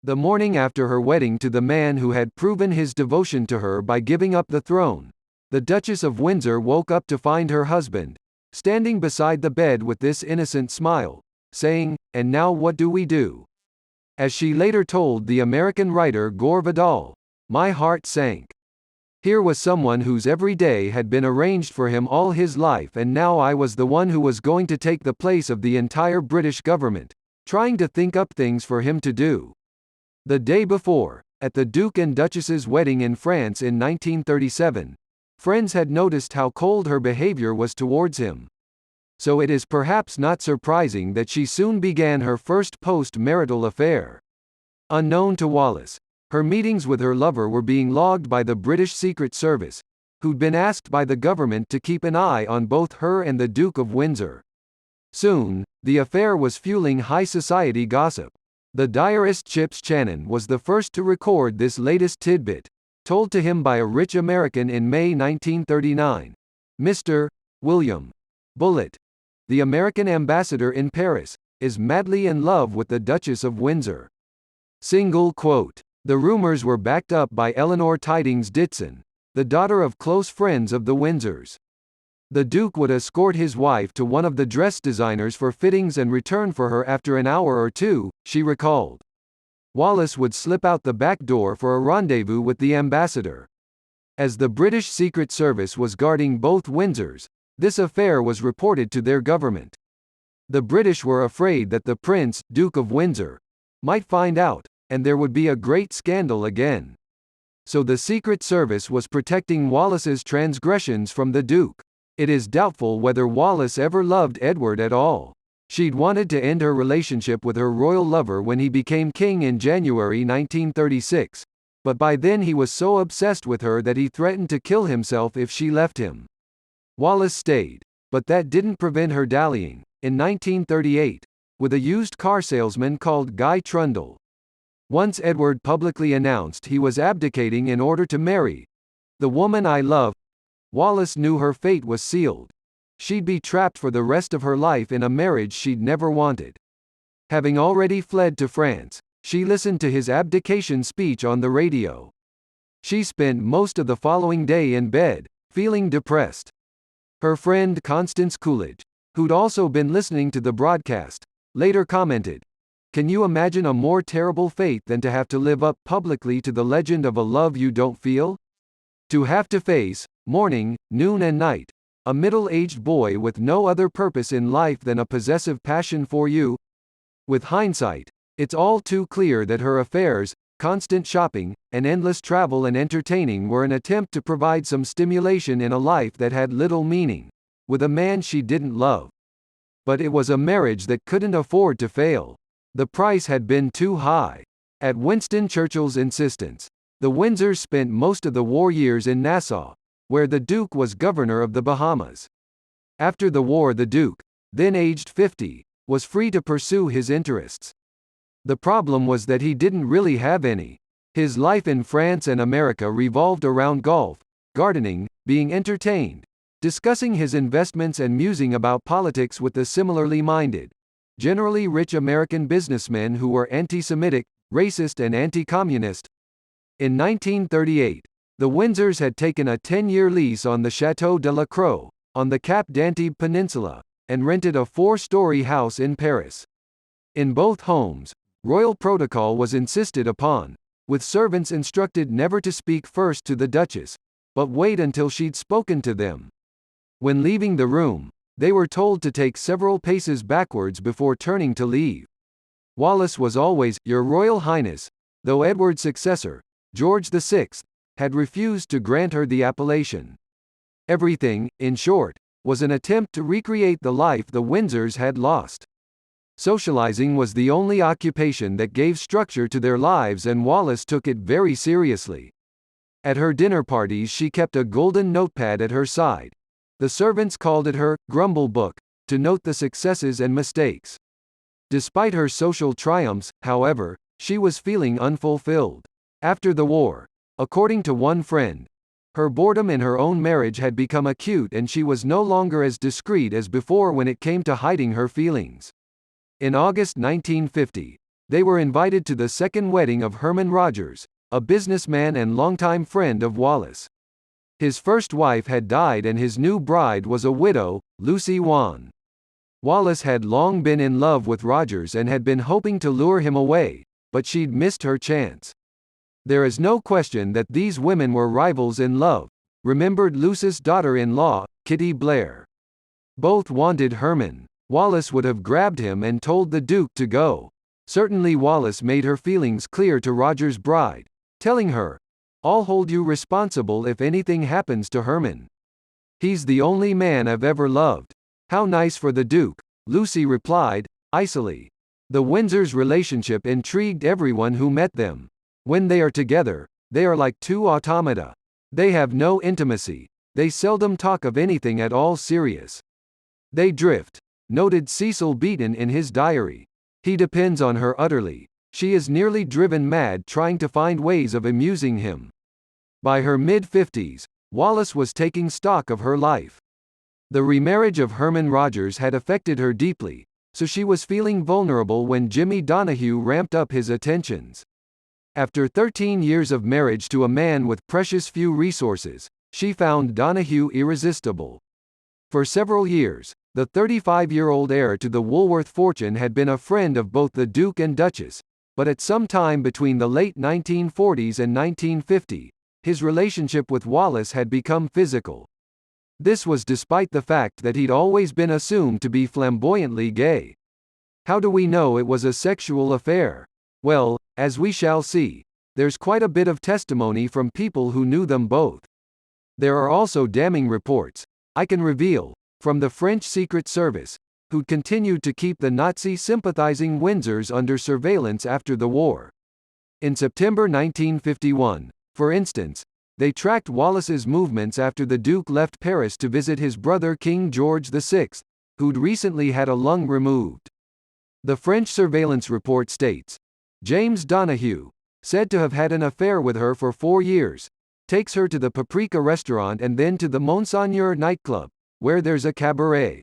The morning after her wedding to the man who had proven his devotion to her by giving up the throne, the Duchess of Windsor woke up to find her husband standing beside the bed with this innocent smile, saying, "And now what do we do?" As she later told the American writer Gore Vidal, "My heart sank. Here was someone whose every day had been arranged for him all his life, and now I was the one who was going to take the place of the entire British government, trying to think up things for him to do." The day before, at the Duke and Duchess's wedding in France in 1937, friends had noticed how cold her behavior was towards him. So it is perhaps not surprising that she soon began her first post-marital affair. Unknown to Wallis, her meetings with her lover were being logged by the British Secret Service, who'd been asked by the government to keep an eye on both her and the Duke of Windsor. Soon, the affair was fueling high society gossip. The diarist Chips Channon was the first to record this latest tidbit, told to him by a rich American in May 1939. Mr. William Bullitt, the American ambassador in Paris, is madly in love with the Duchess of Windsor. Single quote. The rumors were backed up by Eleanor Tidings Ditson, the daughter of close friends of the Windsors. The Duke would escort his wife to one of the dress designers for fittings and return for her after an hour or two, she recalled. Wallis would slip out the back door for a rendezvous with the ambassador. As the British Secret Service was guarding both Windsors, this affair was reported to their government. The British were afraid that the Prince, Duke of Windsor, might find out, and there would be a great scandal again. So the Secret Service was protecting Wallis's transgressions from the Duke. It is doubtful whether Wallis ever loved Edward at all. She'd wanted to end her relationship with her royal lover when he became king in January 1936, but by then he was so obsessed with her that he threatened to kill himself if she left him. Wallis stayed, but that didn't prevent her dallying, in 1938, with a used car salesman called Guy Trundle. Once Edward publicly announced he was abdicating in order to marry the woman I love, Wallis knew her fate was sealed. She'd be trapped for the rest of her life in a marriage she'd never wanted. Having already fled to France, she listened to his abdication speech on the radio. She spent most of the following day in bed, feeling depressed. Her friend Constance Coolidge, who'd also been listening to the broadcast, later commented, "Can you imagine a more terrible fate than to have to live up publicly to the legend of a love you don't feel? To have to face, morning, noon and night, a middle-aged boy with no other purpose in life than a possessive passion for you?" With hindsight, it's all too clear that her affairs, constant shopping, and endless travel and entertaining were an attempt to provide some stimulation in a life that had little meaning, with a man she didn't love. But it was a marriage that couldn't afford to fail. The price had been too high. At Winston Churchill's insistence, the Windsors spent most of the war years in Nassau, where the Duke was governor of the Bahamas. After the war, the Duke, then aged 50, was free to pursue his interests. The problem was that he didn't really have any. His life in France and America revolved around golf, gardening, being entertained, discussing his investments and musing about politics with the similarly minded, generally rich American businessmen who were anti-Semitic, racist and anti-communist. In 1938, the Windsors had taken a 10-year lease on the Château de la Croix, on the Cap d'Antibes Peninsula, and rented a 4-story house in Paris. In both homes, royal protocol was insisted upon, with servants instructed never to speak first to the Duchess, but wait until she'd spoken to them. When leaving the room, they were told to take several paces backwards before turning to leave. Wallis was always, "Your Royal Highness," though Edward's successor, George VI, had refused to grant her the appellation. Everything, in short, was an attempt to recreate the life the Windsors had lost. Socializing was the only occupation that gave structure to their lives, and Wallis took it very seriously. At her dinner parties she kept a golden notepad at her side. The servants called it her grumble book, to note the successes and mistakes. Despite her social triumphs, however, she was feeling unfulfilled. After the war, according to one friend, her boredom in her own marriage had become acute and she was no longer as discreet as before when it came to hiding her feelings. In August 1950, They were invited to the second wedding of Herman Rogers, a businessman and longtime friend of Wallace. His first wife had died and his new bride was a widow, Lucy Wan. Wallace had long been in love with Rogers and had been hoping to lure him away, but she'd missed her chance. There is no question that these women were rivals in love, remembered Lucy's daughter-in-law, Kitty Blair. Both wanted Herman. Wallace would have grabbed him and told the Duke to go. Certainly Wallace made her feelings clear to Rogers' bride, telling her, "I'll hold you responsible if anything happens to Herman. He's the only man I've ever loved." "How nice for the Duke," Lucy replied, icily. The Windsors' relationship intrigued everyone who met them. When they are together, they are like two automata. They have no intimacy. They seldom talk of anything at all serious. They drift, noted Cecil Beaton in his diary. He depends on her utterly. She is nearly driven mad trying to find ways of amusing him. By her mid-50s, Wallace was taking stock of her life. The remarriage of Herman Rogers had affected her deeply, so she was feeling vulnerable when Jimmy Donahue ramped up his attentions. After 13 years of marriage to a man with precious few resources, she found Donahue irresistible. For several years, the 35-year-old heir to the Woolworth fortune had been a friend of both the Duke and Duchess, but at some time between the late 1940s and 1950, his relationship with Wallace had become physical. This was despite the fact that he'd always been assumed to be flamboyantly gay. How do we know it was a sexual affair? Well, as we shall see, there's quite a bit of testimony from people who knew them both. There are also damning reports, I can reveal, from the French Secret Service, who'd continued to keep the Nazi-sympathizing Windsors under surveillance after the war. In September 1951, for instance, they tracked Wallace's movements after the Duke left Paris to visit his brother King George VI, who'd recently had a lung removed. The French surveillance report states, James Donahue, said to have had an affair with her for 4 years, takes her to the Paprika restaurant and then to the Monseigneur nightclub, where there's a cabaret.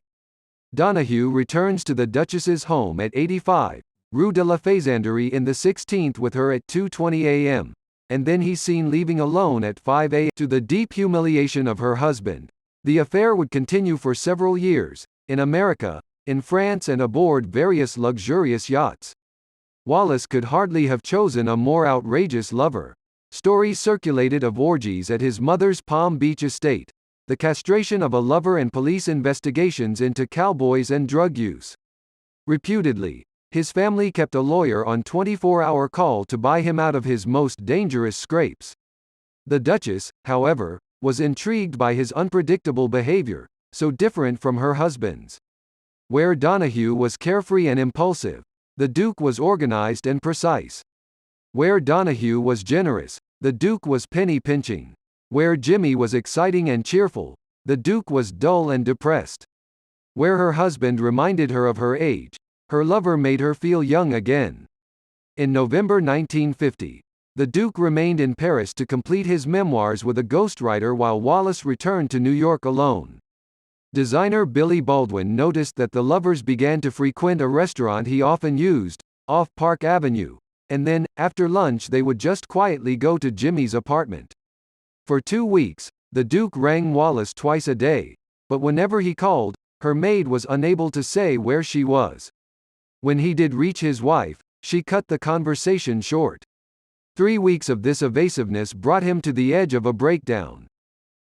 Donahue returns to the Duchess's home at 85, Rue de la Faisanderie in the 16th with her at 2:20 a.m., and then he's seen leaving alone at 5 a.m. To the deep humiliation of her husband, the affair would continue for several years, in America, in France and aboard various luxurious yachts. Wallace could hardly have chosen a more outrageous lover. Stories circulated of orgies at his mother's Palm Beach estate, the castration of a lover and police investigations into cowboys and drug use. Reputedly, his family kept a lawyer on 24-hour call to buy him out of his most dangerous scrapes. The Duchess, however, was intrigued by his unpredictable behavior, so different from her husband's. Where Donahue was carefree and impulsive, the Duke was organized and precise. Where Donahue was generous, the Duke was penny-pinching. Where Jimmy was exciting and cheerful, the Duke was dull and depressed. Where her husband reminded her of her age, her lover made her feel young again. In November 1950, the Duke remained in Paris to complete his memoirs with a ghostwriter while Wallace returned to New York alone. Designer Billy Baldwin noticed that the lovers began to frequent a restaurant he often used, off Park Avenue, and then, after lunch they would just quietly go to Jimmy's apartment. For 2 weeks, the Duke rang Wallace twice a day, but whenever he called, her maid was unable to say where she was. When he did reach his wife, she cut the conversation short. 3 weeks of this evasiveness brought him to the edge of a breakdown.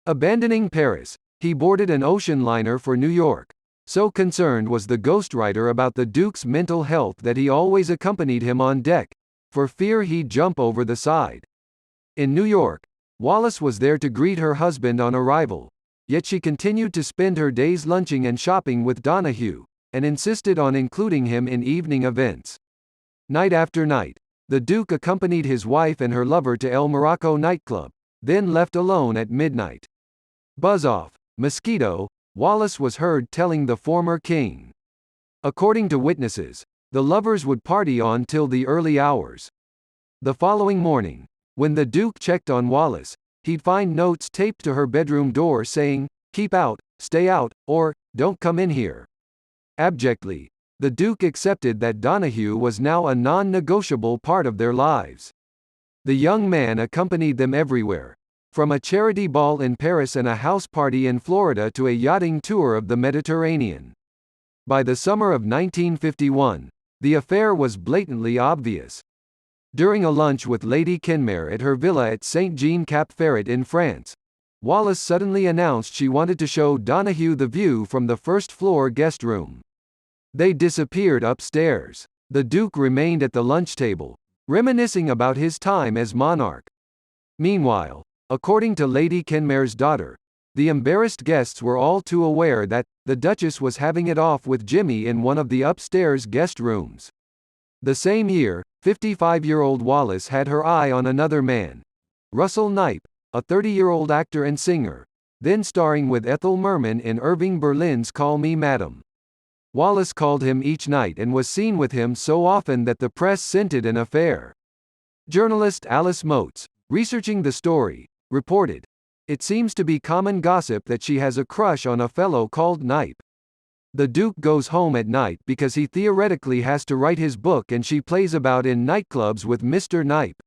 Abandoning Paris, he boarded an ocean liner for New York. So concerned was the ghostwriter about the Duke's mental health that he always accompanied him on deck, for fear he'd jump over the side. In New York, Wallace was there to greet her husband on arrival, yet she continued to spend her days lunching and shopping with Donahue, and insisted on including him in evening events. Night after night, the Duke accompanied his wife and her lover to El Morocco nightclub, then left alone at midnight. Buzz off, mosquito, Wallace was heard telling the former king. According to witnesses, the lovers would party on till the early hours. The following morning, when the Duke checked on Wallace, he'd find notes taped to her bedroom door saying, "Keep out, stay out," or "Don't come in here." Abjectly, The Duke accepted that Donahue was now a non-negotiable part of their lives. The young man accompanied them everywhere, from a charity ball in Paris and a house party in Florida to a yachting tour of the Mediterranean. By the summer of 1951, the affair was blatantly obvious. During a lunch with Lady Kenmare at her villa at Saint-Jean-Cap-Ferret in France, Wallis suddenly announced she wanted to show Donahue the view from the first-floor guest room. They disappeared upstairs. The Duke remained at the lunch table, reminiscing about his time as monarch. Meanwhile, according to Lady Kenmare's daughter, the embarrassed guests were all too aware that the Duchess was having it off with Jimmy in one of the upstairs guest rooms. The same year, 55-year-old Wallis had her eye on another man, Russell Knipe, a 30-year-old actor and singer, then starring with Ethel Merman in Irving Berlin's Call Me Madam. Wallis called him each night and was seen with him so often that the press scented an affair. Journalist Alice Motes, researching the story, reported, "It seems to be common gossip that she has a crush on a fellow called Knipe. The Duke goes home at night because he theoretically has to write his book and she plays about in nightclubs with Mr. Knipe.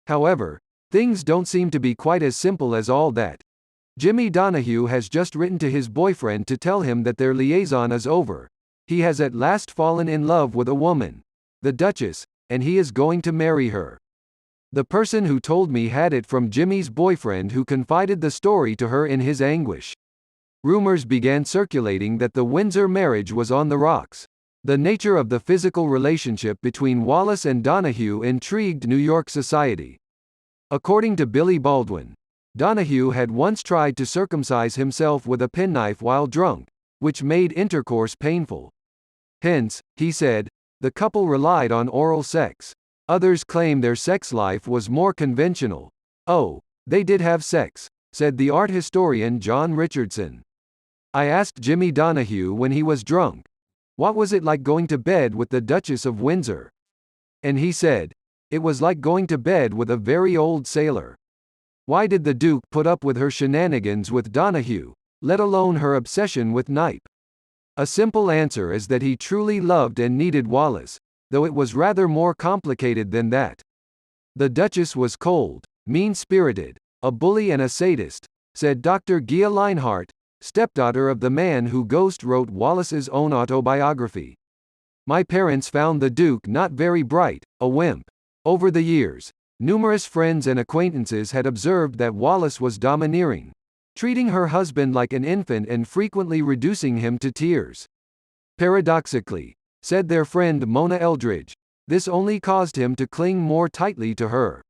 However, things don't seem to be quite as simple as all that. Jimmy Donahue has just written to his boyfriend to tell him that their liaison is over. He has at last fallen in love with a woman, the Duchess, and he is going to marry her. The person who told me had it from Jimmy's boyfriend who confided the story to her in his anguish." Rumors began circulating that the Windsor marriage was on the rocks. The nature of the physical relationship between Wallis and Donahue intrigued New York society. According to Billy Baldwin, Donahue had once tried to circumcise himself with a penknife while drunk, which made intercourse painful. Hence, he said, the couple relied on oral sex. Others claim their sex life was more conventional. "Oh, they did have sex," said the art historian John Richardson. "I asked Jimmy Donahue when he was drunk, what was it like going to bed with the Duchess of Windsor? And he said, it was like going to bed with a very old sailor. Why did the Duke put up with her shenanigans with Donahue, let alone her obsession with Knipe? A simple answer is that he truly loved and needed Wallis, though it was rather more complicated than that. The Duchess was cold, mean-spirited, a bully and a sadist," said Dr. Gia Leinhardt, stepdaughter of the man who ghost-wrote Wallis's own autobiography. "My parents found the Duke not very bright, a wimp. Over the years, numerous friends and acquaintances had observed that Wallis was domineering, treating her husband like an infant and frequently reducing him to tears. Paradoxically, said their friend Mona Eldridge, this only caused him to cling more tightly to her.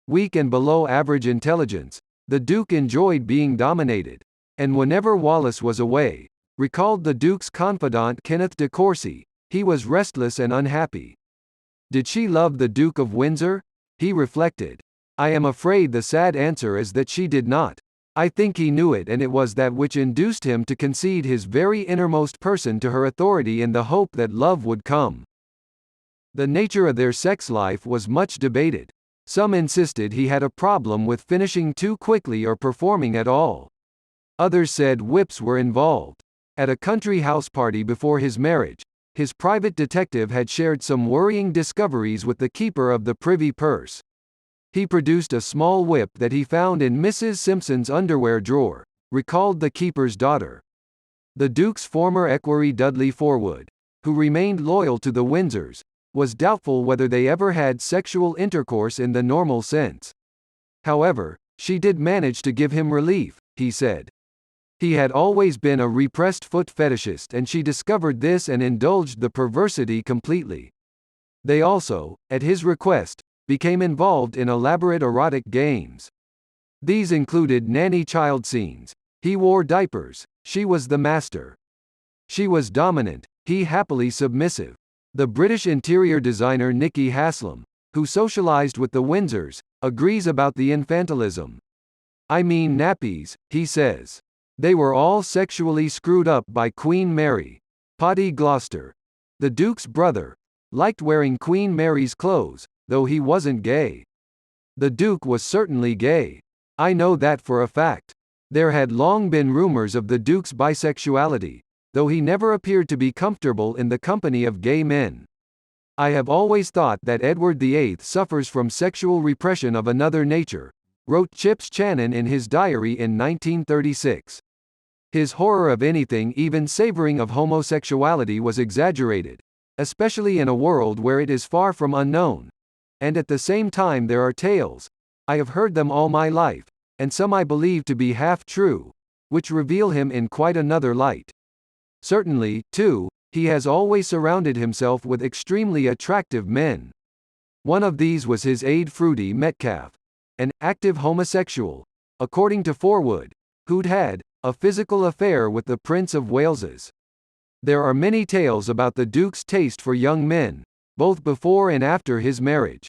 Weak and below average intelligence, the Duke enjoyed being dominated, and whenever Wallis was away," recalled the Duke's confidant Kenneth de Courcy, "he was restless and unhappy." Did she love the Duke of Windsor? He reflected. "I am afraid the sad answer is that she did not. I think he knew it and it was that which induced him to concede his very innermost person to her authority in the hope that love would come." The nature of their sex life was much debated. Some insisted he had a problem with finishing too quickly or performing at all. Others said whips were involved. At a country house party before his marriage, his private detective had shared some worrying discoveries with the keeper of the privy purse. He produced a small whip that he found in Mrs. Simpson's underwear drawer, recalled the keeper's daughter. The Duke's former equerry Dudley Forwood, who remained loyal to the Windsors, was doubtful whether they ever had sexual intercourse in the normal sense. However, she did manage to give him relief, he said. He had always been a repressed foot fetishist and she discovered this and indulged the perversity completely. They also, at his request, became involved in elaborate erotic games. These included nanny child scenes. He wore diapers, she was the master. She was dominant, he happily submissive. The British interior designer Nicky Haslam, who socialized with the Windsors, agrees about the infantilism. "I mean nappies," he says. "They were all sexually screwed up by Queen Mary. Potty Gloucester, the Duke's brother, liked wearing Queen Mary's clothes, though he wasn't gay. The Duke was certainly gay. I know that for a fact. There had long been rumors of the Duke's bisexuality. though he never appeared to be comfortable in the company of gay men. I have always thought that Edward VIII suffers from sexual repression of another nature, wrote Chips Channon in his diary in 1936. His horror of anything even savoring of homosexuality was exaggerated, especially in a world where it is far from unknown. And at the same time there are tales, I have heard them all my life, and some I believe to be half true, which reveal him in quite another light. Certainly, too, he has always surrounded himself with extremely attractive men. One of these was his aide Fruity Metcalf, an active homosexual, according to Forwood, who'd had a physical affair with the Prince of Wales's. There are many tales about the Duke's taste for young men, both before and after his marriage.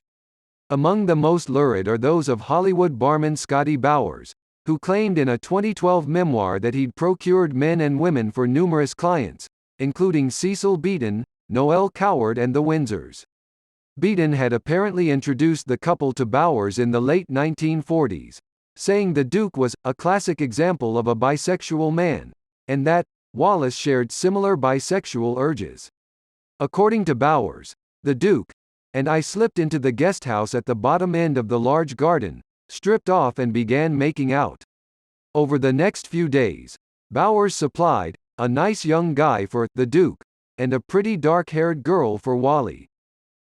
Among the most lurid are those of Hollywood barman Scotty Bowers, who claimed in a 2012 memoir that he'd procured men and women for numerous clients, including Cecil Beaton, Noel Coward and the Windsors. Beaton had apparently introduced the couple to Bowers in the late 1940s, saying the Duke was a classic example of a bisexual man, and that Wallace shared similar bisexual urges. According to Bowers, the Duke and I slipped into the guest house at the bottom end of the large garden, stripped off and began making out. Over the next few days, Bowers supplied a nice young guy for the Duke and a pretty dark-haired girl for Wally.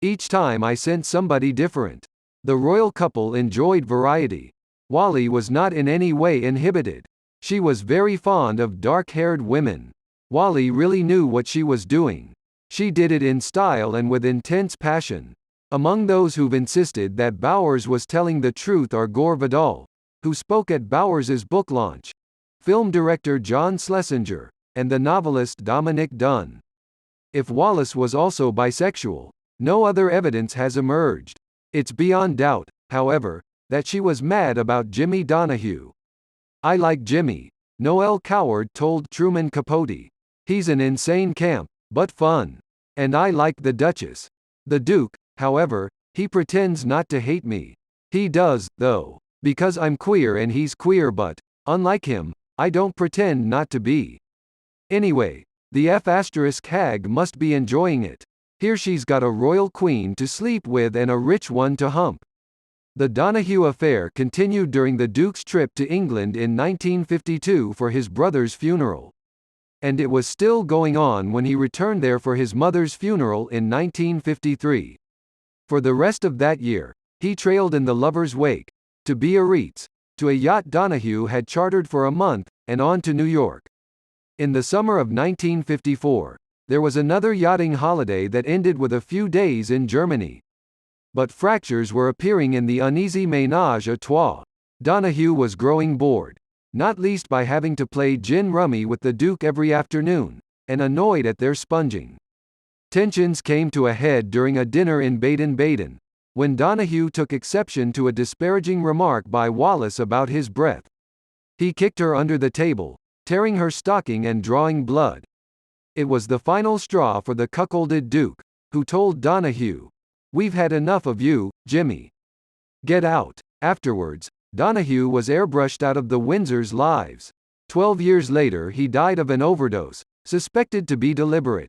Each time I sent somebody different. The royal couple enjoyed variety. Wally was not in any way inhibited. She was very fond of dark-haired women. Wally really knew what she was doing. She did it in style and with intense passion. Among those who've insisted that Bowers was telling the truth are Gore Vidal, who spoke at Bowers's book launch, film director John Schlesinger, and the novelist Dominic Dunn. If Wallace was also bisexual, no other evidence has emerged. It's beyond doubt, however, that she was mad about Jimmy Donahue. I like Jimmy, Noel Coward told Truman Capote. He's an insane camp, but fun. And I like the Duchess. The Duke, however, he pretends not to hate me. He does, though. Because I'm queer and he's queer, but, unlike him, I don't pretend not to be. Anyway, the F** hag must be enjoying it. Here she's got a royal queen to sleep with and a rich one to hump. The Donahue affair continued during the Duke's trip to England in 1952 for his brother's funeral. And it was still going on when he returned there for his mother's funeral in 1953. For the rest of that year, he trailed in the lover's wake, to Biarritz, to a yacht Donahue had chartered for a month, and on to New York. In the summer of 1954, there was another yachting holiday that ended with a few days in Germany. But fractures were appearing in the uneasy ménage à trois. Donahue was growing bored, not least by having to play gin rummy with the Duke every afternoon, and annoyed at their sponging. Tensions came to a head during a dinner in Baden-Baden, when Donahue took exception to a disparaging remark by Wallace about his breath. He kicked her under the table, tearing her stocking and drawing blood. It was the final straw for the cuckolded Duke, who told Donahue, "We've had enough of you, Jimmy. Get out." Afterwards, Donahue was airbrushed out of the Windsors' lives. 12 years later he died of an overdose, suspected to be deliberate.